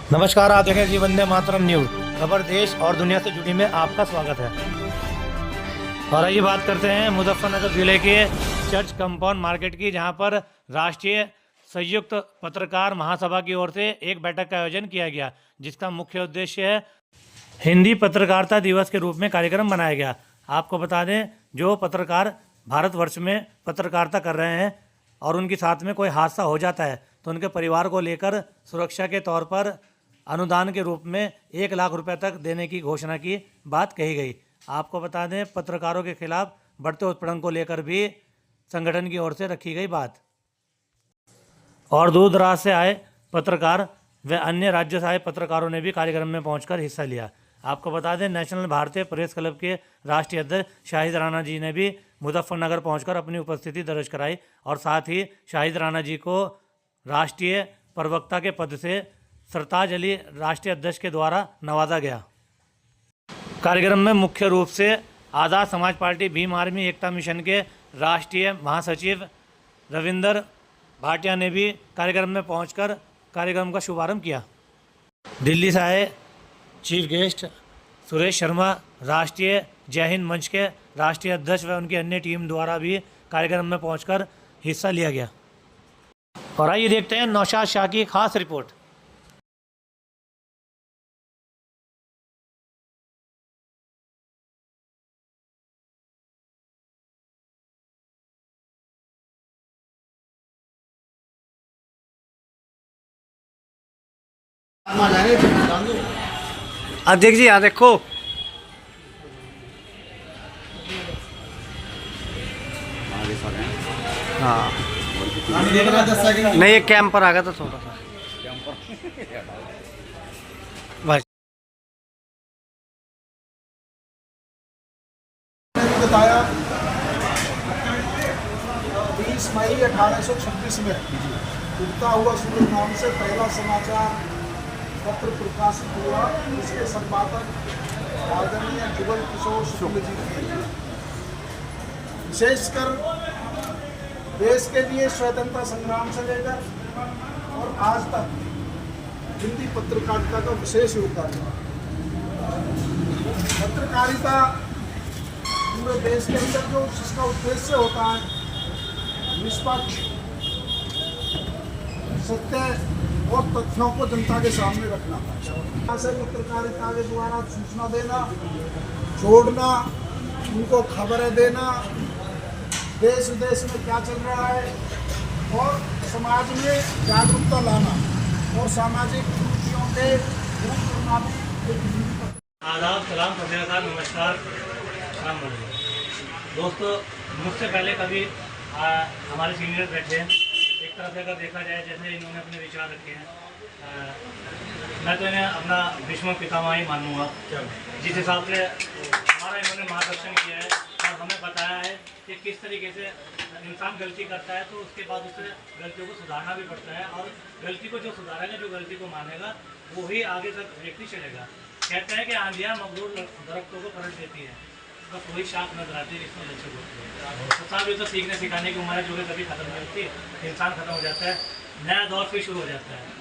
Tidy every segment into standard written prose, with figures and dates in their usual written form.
नमस्कार, आप देखें जी वंदे मातरम न्यूज। खबर देश और दुनिया से जुड़ी में आपका स्वागत है। और आइए बात करते हैं मुजफ्फरनगर जिले के चर्च कंपाउंड मार्केट की, जहां पर राष्ट्रीय संयुक्त पत्रकार महासभा की ओर से एक बैठक का आयोजन किया गया, जिसका मुख्य उद्देश्य है हिंदी पत्रकारिता दिवस के रूप में कार्यक्रम बनाया गया। आपको बता दें, जो पत्रकार भारतवर्ष में पत्रकारिता कर रहे हैं और उनके साथ में कोई हादसा हो जाता है तो उनके परिवार को लेकर सुरक्षा के तौर पर अनुदान के रूप में 1 लाख रुपए तक देने की घोषणा की बात कही गई। आपको बता दें, पत्रकारों के खिलाफ बढ़ते उत्पीड़न को लेकर भी संगठन की ओर से रखी गई बात। और दूर दराज से आए पत्रकार व अन्य राज्यों से आए पत्रकारों ने भी कार्यक्रम में पहुंचकर हिस्सा लिया। आपको बता दें, नेशनल भारतीय प्रेस क्लब के राष्ट्रीय अध्यक्ष शाहिद राणा जी ने भी मुजफ्फरनगर पहुंचकर अपनी उपस्थिति दर्ज कराई और साथ ही शाहिद राणा जी को राष्ट्रीय प्रवक्ता के पद से सरताज अली राष्ट्रीय अध्यक्ष के द्वारा नवाजा गया। कार्यक्रम में मुख्य रूप से आज़ाद समाज पार्टी भीम आर्मी एकता मिशन के राष्ट्रीय महासचिव रविंदर भाटिया ने भी कार्यक्रम में पहुंचकर कार्यक्रम का शुभारंभ किया। दिल्ली से आए चीफ गेस्ट सुरेश शर्मा, राष्ट्रीय जय हिंद मंच के राष्ट्रीय अध्यक्ष व उनकी अन्य टीम द्वारा भी कार्यक्रम में पहुंचकर हिस्सा लिया गया। और आइए देखते हैं नौशाद शाह की खास रिपोर्ट। अध्यक्ष जी यहाँ देखो। हाँ नहीं, एक कैंप पर आ गया था थोड़ा सा बस। बताया 20 मई 1826 में उगता हुआ सूरज नाम से पहला समाचार पत्र प्रकाशित हुआ। इसके संपादक आदरणीय जुगल किशोर शुक्ल जी थे। विशेषकर देश के लिए स्वतंत्रता संग्राम से लेकर और आज तक हिंदी पत्रकारिता का विशेष योगदान है। पत्रकारिता पूरे देश के अंदर जो जिसका उद्देश्य होता है निष्पक्ष सत्य और तथ्यों को जनता के सामने रखना। ऐसे पत्रकारिता के द्वारा सूचना देना, जोड़ना, उनको खबरें देना, देश विदेश में क्या चल रहा है और समाज में जागरूकता लाना और सामाजिक कुरीतियों के विरुद्ध करना भी। आदाब, सलाम, नमस्कार, राम मंदिर। दोस्तों, मुझसे पहले कभी हमारे सीनियर बैठे हैं। एक तरफ से अगर देखा जाए, जैसे इन्होंने अपने विचार रखे हैं, मैं तो इन्हें अपना भीष्म पितामह ही मानूंगा। जिस हिसाब से हमारा इन्होंने मार्गदर्शन किया है और हमें बताया है कि किस तरीके से इंसान गलती करता है तो उसके बाद उसे गलतियों को सुधारना भी पड़ता है, और गलती को जो सुधारेगा, जो गलती को मानेगा, वो ही आगे तक व्यक्ति चलेगा। कहते हैं कि आंधियाँ मकदूर दरख्तों को पलट देती है, बस वही शाख नजर आती है जिसमें लक्ष्य होती है। तो साहब, ये तो सीखने सिखाने की उम्र है, जो कभी खत्म नहीं होती। इंसान खत्म हो जाता है, नया दौर फिर शुरू हो जाता है।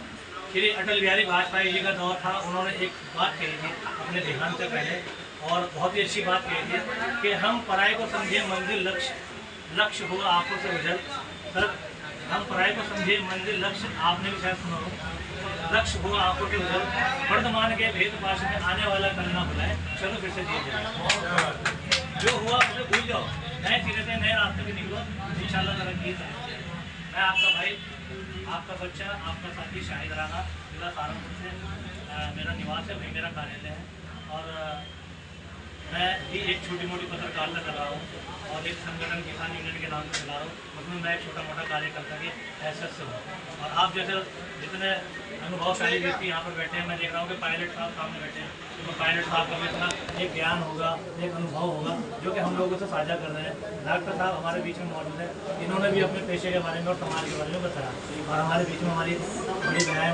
श्री अटल बिहारी वाजपेयी जी का दौर था। उन्होंने एक बात कही थी अपने देहांत से पहले, और बहुत ही अच्छी बात कही थी कि हम पराये को समझे मंजिल लक्ष्य होगा आंखों से उजल। सर, हम पराये को समझे मंजिल लक्ष्य, आपने भी शायद सुना हो, लक्ष्य होगा आंखों के उजल। वर्तमान के भेद पाश में आने वाला कल ना बुलाए, चलो फिर से जी जाए। जो हुआ उसे भूल जाओ, नए सिरे से नए रास्ते पे निकलो, इंशाल्लाह तरक्की है। मैं आपका भाई, आपका बच्चा, आपका साथी शाहिद राणा, जिला सहारनपुर से मेरा निवास है, वही मेरा कार्यालय है। और मैं भी एक छोटी मोटी पत्रकारिता कर रहा हूँ और एक संगठन किसान यूनियन के नाम से चला रहा हूँ। उसमें मैं एक छोटा मोटा कार्यकर्ता के हैसियत से हूँ। और आप जैसे जितने अनुभवशाली व्यक्ति यहाँ पर बैठे हैं, मैं देख रहा हूँ कि पायलट साहब सामने बैठे हैं, तो पायलट साहब का भी इतना एक ज्ञान होगा, एक अनुभव होगा जो कि हम लोगों से साझा कर रहे हैं। डॉक्टर साहब हमारे बीच में मौजूद है, इन्होंने भी अपने पेशे के बारे में और समाज के बारे में बताया। और हमारे बीच में हमारी बड़ी बहन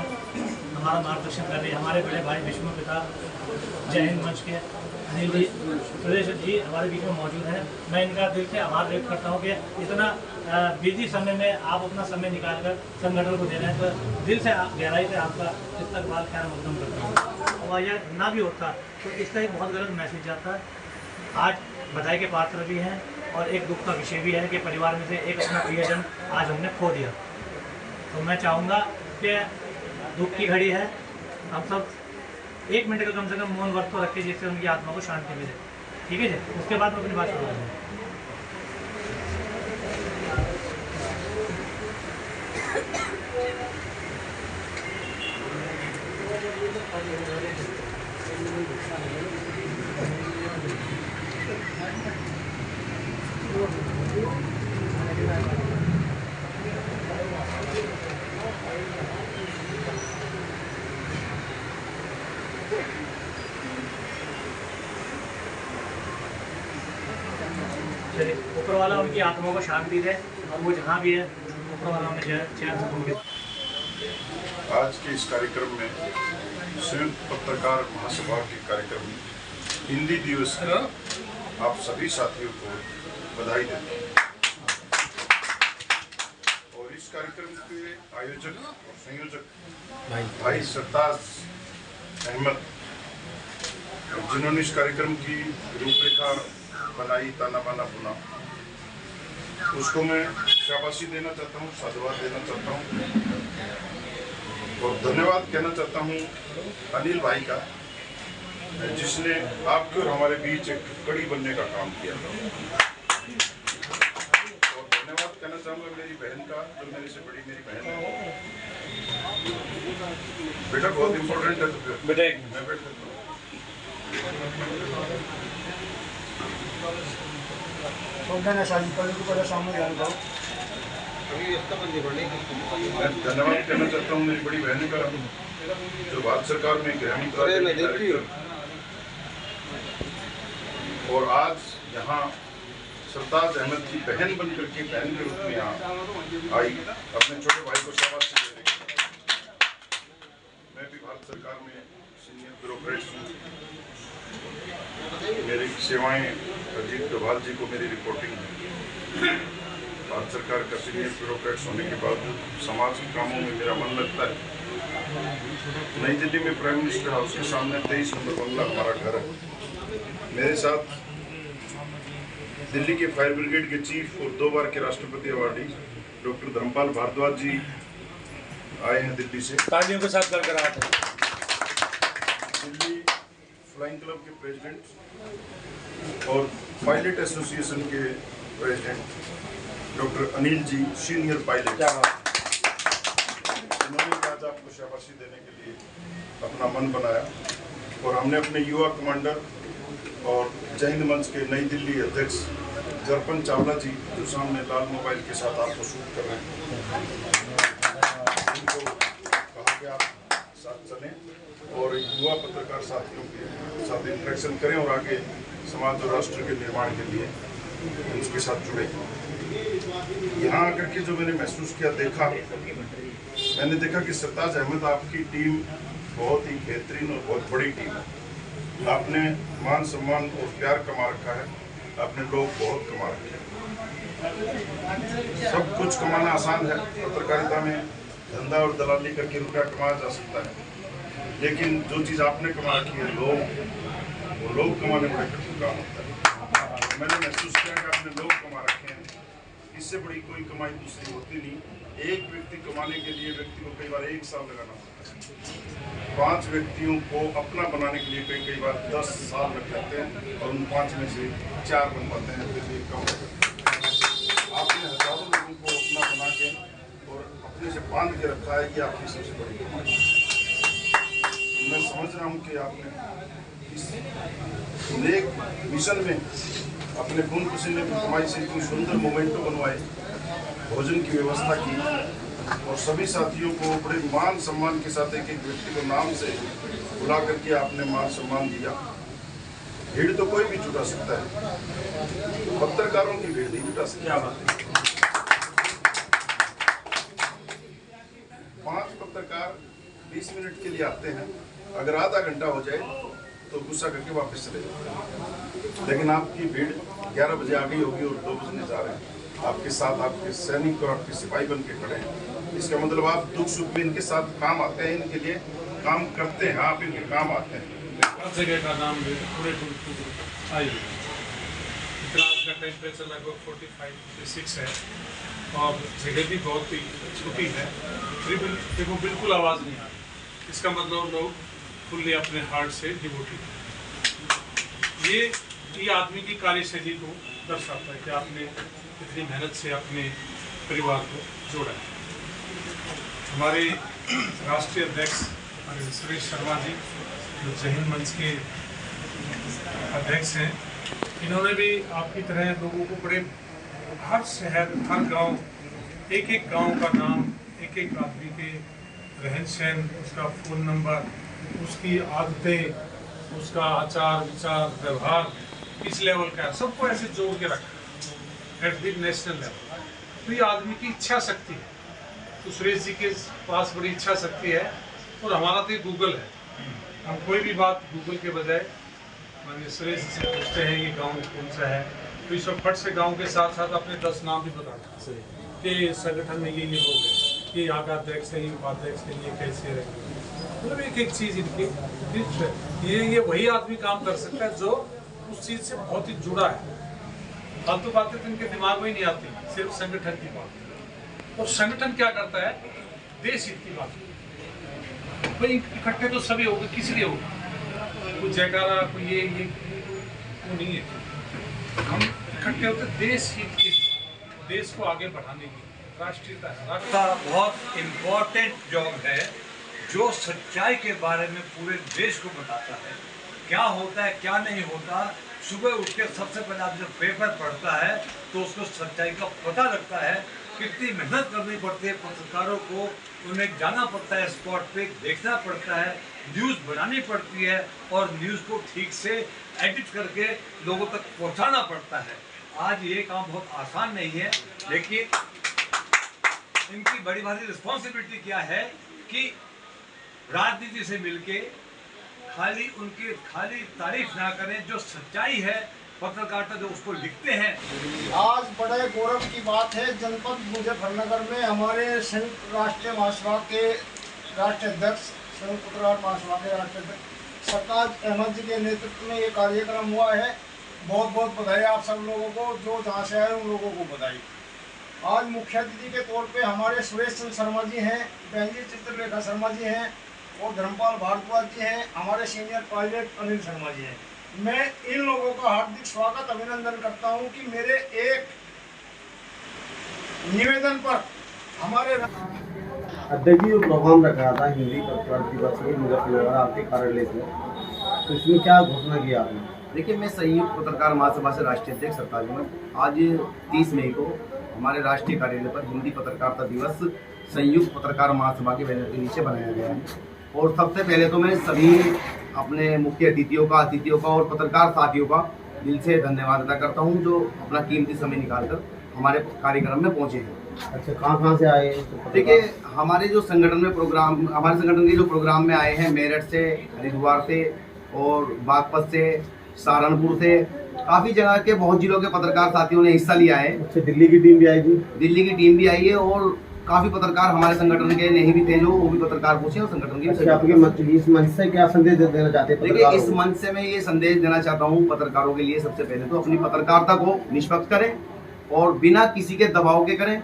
हमारा मार्गदर्शन कर रही है, हमारे बड़े भाई विष्णु पिता जय हिंद मंच के अनिल भाई सुरेश जी हमारे बीच में मौजूद हैं। मैं इनका दिल से आभार व्यक्त करता हूँ कि इतना बिजी समय में आप अपना समय निकालकर संगठन को दे रहे हैं, तो दिल से गहराई से आपका इस्तकबाल ख्याल मकदम करता हूँ। और यह ना भी होता तो इसका एक बहुत गलत मैसेज जाता। आज बधाई के पात्र भी हैं और एक दुख का विषय भी है कि परिवार में से एक अपना प्रियजन आज हमने खो दिया। तो मैं चाहूँगा कि दुख की घड़ी है, हम सब 1 मिनट का कम से कम मौन व्रत तो रखें जिससे उनकी आत्मा को शांति मिले। ठीक है जी, उसके बाद मैं अपनी बात शुरू करूँगा। चलिए, ऊपर वाला उनकी आत्मा को शांति दे और वो जहाँ भी है ऊपर वाला उन्हें चैन से होंगे। आज के इस कार्यक्रम में संयुक्त पत्रकार महासभा के कार्यक्रम में हिंदी दिवस की आप सभी साथियों को बधाई देते हैं। और इस कार्यक्रम के आयोजक और संयोजक भाई सरताज अहमद, जिन्होंने इस कार्यक्रम की रूपरेखा बनाई, ताना बाना बुना, उसको मैं शाबाशी देना चाहता हूँ, साधुवाद देना चाहता हूँ और धन्यवाद कहना चाहता हूँ अनिल भाई का, जिसने आपके और हमारे बीच एक कड़ी बनने का काम किया। और धन्यवाद कहना चाहूँगा मेरी बहन का, जो मेरे से बड़ी मेरी बहन है। बेटा बहुत इम्पोर्टेंट है, तो बेटा मैं बैठ सकता हूँ। मैं धन्यवाद कहना चाहता हूँ मेरी बड़ी बहन का, जो भारत सरकार में गृह मंत्रालय और आज यहाँ सरताज अहमद की बहन बनकर के बहन के रूप में यहाँ आई, अपने छोटे भाई को शाबाशी देने के लिए। मैं भी भारत सरकार में सीनियर ब्यूरोक्रेट हूँ। मेरी सेवाएं अजीत डोभाल जी को मेरी रिपोर्टिंग है। भारत सरकार का सीनियर ब्यूरोक्रेट्स होने के बाद समाज के कामों में मेरा मन लगता है। नई दिल्ली में प्राइम मिनिस्टर हाउस के सामने 23 नंबर बंगला हमारा घर है। मेरे साथ दिल्ली के फायर ब्रिगेड के चीफ और 2 बार के राष्ट्रपति अवार्डी डॉक्टर धर्मपाल भारद्वाज जी आए हैं दिल्ली से। तालियों के साथ गड़गड़ाहट है। दिल्ली फ्लाइंग क्लब के प्रेसिडेंट और पायलट एसोसिएशन के president doctor Anil ji, senior pilot, उन्होंने आज आपको शाबाशी देने के लिए अपना मन बनाया। और हमने अपने युवा कमांडर और जय हिंद मंच के नई दिल्ली अध्यक्ष जरपन चावला जी, जो सामने लाल मोबाइल के साथ आपको शूट कर रहे हैं, उनको कहा कि आप साथ चलें और युवा पत्रकार साथियों के साथ इंटरेक्शन करें और आगे समाज और राष्ट्र के निर्माण के लिए उसके साथ जुड़े। यहाँ आकर के जो मैंने महसूस किया, मैंने देखा कि सरताज अहमद आपकी टीम बहुत ही बेहतरीन और बहुत बड़ी टीम है। आपने मान सम्मान और प्यार कमा रखा है, आपने लोग बहुत कमा रखे हैं। सब कुछ कमाना आसान है, पत्रकारिता में धंधा और दलाली करके रुपया कमाया जा सकता है, लेकिन जो चीज़ आपने कमा रखी है, वो लोग कमाने बड़े कठिन काम होता है। मैंने महसूस किया कि आपने लोग कमा रखे हैं, इससे बड़ी कोई कमाई दूसरी होती नहीं। एक व्यक्ति कमाने के लिए व्यक्ति को कई बार 1 साल लगाना पड़ता है। 5 व्यक्तियों को अपना बनाने के लिए कई बार 10 साल लग जाते हैं और उन 5 में से 4 बन पाते हैं, फिर भी कम हो जाते हैं। आपने हजारों लोगों को अपना बना के और अपने से बांध के रखा है, ये आपकी सबसे बड़ी कमाई है। मैं समझ रहा हूँ कि आपने इस नेक मिशन में अपने खून पसीने की कमाई से इतनी सुंदर मोमेंटो बनवाए, भोजन की व्यवस्था की और सभी साथियों को बड़े मान सम्मान के साथ एक व्यक्ति को नाम से बुला करके आपने मान सम्मान दिया। भीड़ तो कोई भी जुटा सकता है, पत्रकारों की भीड़ नहीं जुटा सकती। 5 पत्रकार 20 मिनट के लिए आते हैं, अगर आधा घंटा हो जाए तो गुस्सा करके वापस चले जाते हैं। लेकिन आपकी भीड़ 11 बजे आ गई होगी और 2 बजने जा रहे हैं, आपके साथ आपके सैनिक और आपके सिपाही बन के खड़े हैं। इसका मतलब आप दुख सुख में इनके साथ काम आते हैं, इनके लिए काम करते हैं, आप इनके काम आते हैं। हर जगह का नाम पूरे आई आज का टेम्परेचर लगभग 45-46 है और जगह भी बहुत ही छोटी है, फिर भी देखो बिल्कुल आवाज़ नहीं आ रही। इसका मतलब लोग फुल्ली अपने हार्ट से डिवोटेड हैं। ये आदमी की कार्यशैली को दर्शाता है कि आपने कितनी मेहनत से अपने परिवार को जोड़ा है। हमारे राष्ट्रीय अध्यक्ष सुरेश शर्मा जी जो जय हिंद मंच के अध्यक्ष हैं, इन्होंने भी आपकी तरह लोगों को बड़े हर शहर हर गांव एक एक गांव का नाम, एक एक आदमी के रहन सहन, उसका फ़ोन नंबर, उसकी आदतें, उसका आचार विचार व्यवहार किस लेवल का है, सबको ऐसे जोड़ के रखा एट द नेशनल लेवल। तो ये आदमी की इच्छा शक्ति है। तो सुरेश जी के पास बड़ी इच्छा शक्ति है और हमारा तो गूगल है। हम कोई भी बात गूगल के बजाय माननीय सुरेश जी से पूछते हैं ये गांव कौन सा है, तो इस फट से गांव के साथ साथ अपने 10 नाम भी बताते हैं कि संगठन में ये हो गए, ये यहाँ का अध्यक्ष है, ये उपाध्यक्ष है, ये कैसे है, मतलब एक एक चीज़ इनकी ये वही आदमी काम कर सकता है जो उस चीज़ से बहुत ही जुड़ा है। फालतू बातें तो इनके दिमाग में ही नहीं आती, सिर्फ संगठन की बात। और संगठन क्या करता है, देश हित की बात। भाई इकट्ठे तो सभी होंगे, किस लिए होगा, कोई जयकारा कोई ये वो नहीं है। हम इकट्ठे होते देश हित के, देश को आगे बढ़ाने की राष्ट्रीयता है। का बहुत इम्पोर्टेंट जॉब है जो सच्चाई के बारे में पूरे देश को बताता है, क्या होता है क्या नहीं होता। सुबह उठ के सबसे पहले आप जब पेपर पढ़ता है तो उसको सच्चाई का पता लगता है। कितनी मेहनत करनी पड़ती है पत्रकारों को, उन्हें जाना पड़ता है, स्पॉट पे देखना पड़ता है, न्यूज़ बनानी पड़ती है और न्यूज़ को ठीक से एडिट करके लोगों तक पहुंचाना पड़ता है। आज ये काम बहुत आसान नहीं है, लेकिन इनकी बड़ी भारी रिस्पॉन्सिबिलिटी क्या है कि राजनीति से मिलके खाली तारीफ ना करें, जो सच्चाई है पत्रकारिता जो उसको लिखते हैं। आज बड़े गौरव की बात है, जनपद मुजफ्फरनगर में हमारे संयुक्त राष्ट्रीय महासभा के राष्ट्रीय अध्यक्ष, संयुक्त पत्रकार महासभा के राष्ट्रीय अध्यक्ष सरताज अहमद जी के नेतृत्व में ये कार्यक्रम हुआ है। बहुत बहुत बधाई आप सब लोगों को, जो जहाँ से आए उन लोगों को बधाई। आज मुख्य अतिथि के तौर पे हमारे सुरेश चंद्र शर्मा जी हैं, बहन जी चित्रलेखा शर्मा जी हैं और धर्मपाल भारद्वाज जी हैं, हमारे सीनियर पायलट अनिल शर्मा जी हैं। मैं इन लोगों का हार्दिक स्वागत अभिनंदन करता हूं कि मेरे एक निवेदन पर हमारे अध्यक्ष जी जो प्रोग्राम रखा था हिंदी पत्रकार दिवस के मुजफ्फरनगर आपके कार्यालय से, तो इसमें क्या घोषणा की आपने? देखिए, मैं संयुक्त पत्रकार महासभा से राष्ट्रीय अध्यक्ष सरताज अहमद। आज 30 मई को हमारे राष्ट्रीय कार्यालय पर हिंदी पत्रकारिता दिवस संयुक्त पत्रकार महासभा के बैनर के नीचे बनाया गया है। और सबसे पहले तो मैं सभी अपने मुख्य अतिथियों का और पत्रकार साथियों का दिल से धन्यवाद अदा करता हूं, जो अपना कीमती समय निकालकर हमारे कार्यक्रम में पहुंचे हैं। अच्छा, कहाँ से आए? देखिए, हमारे जो संगठन में प्रोग्राम, हमारे संगठन के जो प्रोग्राम में आए हैं, मेरठ से, हरिद्वार से और बागपत से, सहारनपुर से, काफ़ी जगह के बहुत जिलों के पत्रकार साथियों ने हिस्सा लिया है। अच्छा, दिल्ली की टीम भी आई थी? दिल्ली की टीम भी आई है और काफ़ी पत्रकार हमारे संगठन के नहीं भी थे, जो वो भी पत्रकार पूछे और संगठन के। अच्छा, आपके इस मंच से क्या संदेश देना चाहते हैं? देखिए, इस मंच से मैं ये संदेश देना चाहता हूँ पत्रकारों के लिए, सबसे पहले तो अपनी पत्रकारिता को निष्पक्ष करें और बिना किसी के दबाव के करें।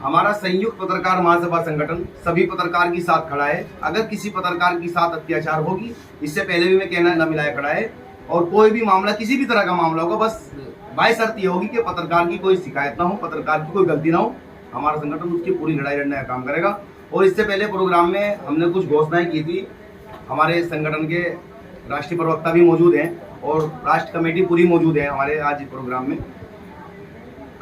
हमारा संयुक्त पत्रकार महासभा संगठन सभी पत्रकार के साथ खड़ा है। अगर किसी पत्रकार के साथ अत्याचार होगी, इससे पहले भी मैं कहना न मिलाया खड़ा है, और कोई भी मामला, किसी भी तरह का मामला होगा, बस बाई शर्त ये होगी कि पत्रकार की कोई शिकायत ना हो, पत्रकार की कोई गलती ना हो, हमारा संगठन उसकी पूरी लड़ाई लड़ने का काम करेगा। और इससे पहले प्रोग्राम में हमने कुछ घोषणाएं की थी। हमारे संगठन के राष्ट्रीय प्रवक्ता भी मौजूद हैं और राष्ट्र कमेटी पूरी मौजूद है हमारे आज प्रोग्राम में।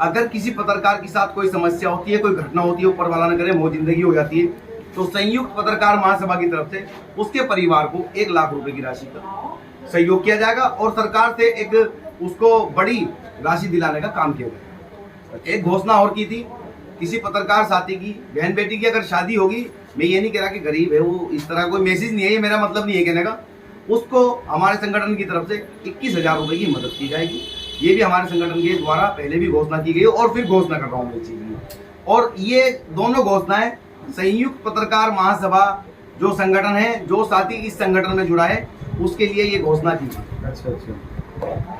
अगर किसी पत्रकार के साथ कोई समस्या होती है, कोई घटना होती है, ऊपर वाला न करे, मौत जिंदगी हो जाती है, तो संयुक्त पत्रकार महासभा की तरफ से उसके परिवार को 1 लाख रुपए की राशि का सहयोग किया जाएगा और सरकार से एक उसको बड़ी राशि दिलाने का काम किया जाएगा। एक घोषणा और की थी, किसी पत्रकार साथी की बहन बेटी की अगर शादी होगी, मैं ये नहीं कह रहा कि गरीब है वो, इस तरह कोई मैसेज नहीं है, ये मेरा मतलब नहीं है कहने का, उसको हमारे संगठन की तरफ से 21,000 रुपये की मदद की जाएगी। ये भी हमारे संगठन के द्वारा पहले भी घोषणा की गई और फिर घोषणा कर रहा हूँ मैं चीज की। और ये दोनों घोषणाएं संयुक्त पत्रकार महासभा जो संगठन है, जो साथी इस संगठन में जुड़ा है, उसके लिए ये घोषणा की। अच्छा अच्छा।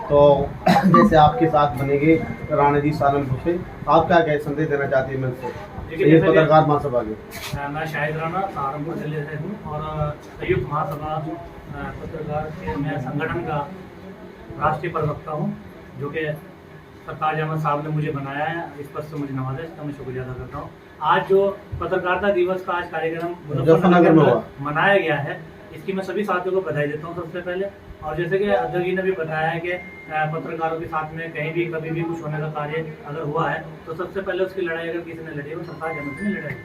तो जैसे आपके साथ बनेंगे राणा जी सालनपुर से, आप क्या संदेश देना चाहते हैं मंच से संयुक्त पत्रकार महासभा के? मैं शाहिद राणा सहारनपुर जिले से हूँ और संयुक्त महासभा पत्रकार के मैं संगठन का राष्ट्रीय प्रवक्ता हूँ, जो कि सरताज अहमद साहब ने मुझे बनाया है, इस पद से मुझे नवाजा, इसका मैं शुक्रिया अदा करता हूँ। आज जो पत्रकारिता दिवस का आज कार्यक्रम मुजफ्फरनगर में मनाया गया है, इसकी मैं सभी साथियों को बधाई देता हूँ सबसे पहले। और जैसे कि अध्यक्ष जी ने भी बताया है कि पत्रकारों के साथ में कहीं भी कभी भी कुछ होने का कार्य अगर हुआ है तो सबसे पहले उसकी लड़ाई अगर किसी ने लड़ी है वो सरताज अहमद ने लड़ाई।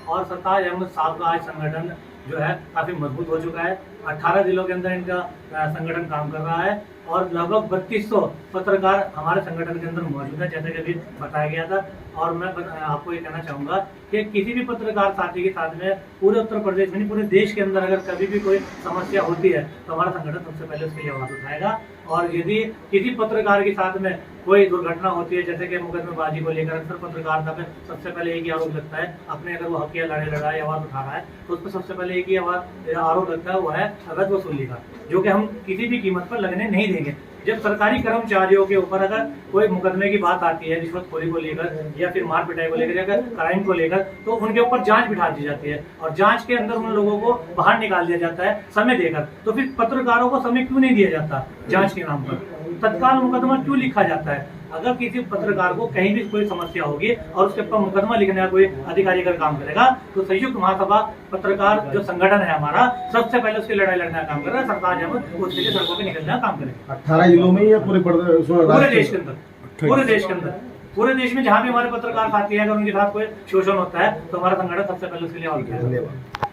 और सरताज अहमद साहब का आज संगठन जो है काफ़ी मजबूत हो चुका है। 18 जिलों के अंदर इनका संगठन काम कर रहा है और लगभग 3200 पत्रकार हमारे संगठन के अंदर मौजूद है, जैसे कि अभी बताया गया था। और मैं आपको ये कहना चाहूँगा कि किसी भी पत्रकार साथी के साथ में पूरे उत्तर प्रदेश में नहीं, पूरे देश के अंदर अगर कभी भी कोई समस्या होती है तो हमारा संगठन सबसे पहले उसके लिए आवाज़ उठाएगा। और यदि किसी पत्रकार के साथ में कोई दुर्घटना होती है, जैसे कि मुकदमेबाजी को लेकर अक्सर पत्रकारिता में सबसे पहले एक ही आरोप लगता है, अपने अगर वो हकिया लड़ाई आवाज़ उठा रहा है तो उस पर सबसे पहले एक ही आरोप लगता है, वो है अवैध वसूली का, जो कि हम किसी भी कीमत पर लगने नहीं देंगे। जब सरकारी कर्मचारियों के ऊपर अगर कोई मुकदमे की बात आती है, रिश्वतखोरी को लेकर या फिर मार पिटाई को लेकर या फिर क्राइम को लेकर, तो उनके ऊपर जांच बिठा दी जाती है और जांच के अंदर उन लोगों को बाहर निकाल दिया जाता है समय देकर। तो फिर पत्रकारों को समय क्यों नहीं दिया जाता जांच के नाम पर? तत्काल मुकदमा क्यों लिखा जाता है? अगर किसी पत्रकार को कहीं भी कोई समस्या होगी और उसके ऊपर मुकदमा लिखने का कोई अधिकारी अगर काम करेगा तो संयुक्त महासभा पत्रकार जो संगठन है हमारा, सबसे पहले उसकी लड़ाई लड़ने का काम करेगा। सरताज अहमद उसके लिए सड़कों पे निकलने का काम करेगा। 18 जिलों में या पूरे देश के अंदर? पूरे देश के अंदर, पूरे देश में जहाँ भी हमारे पत्रकार साथी है, अगर उनके साथ कोई शोषण होता है तो हमारा संगठन सबसे पहले उसके लिए आवाज़ उठाएगा। धन्यवाद।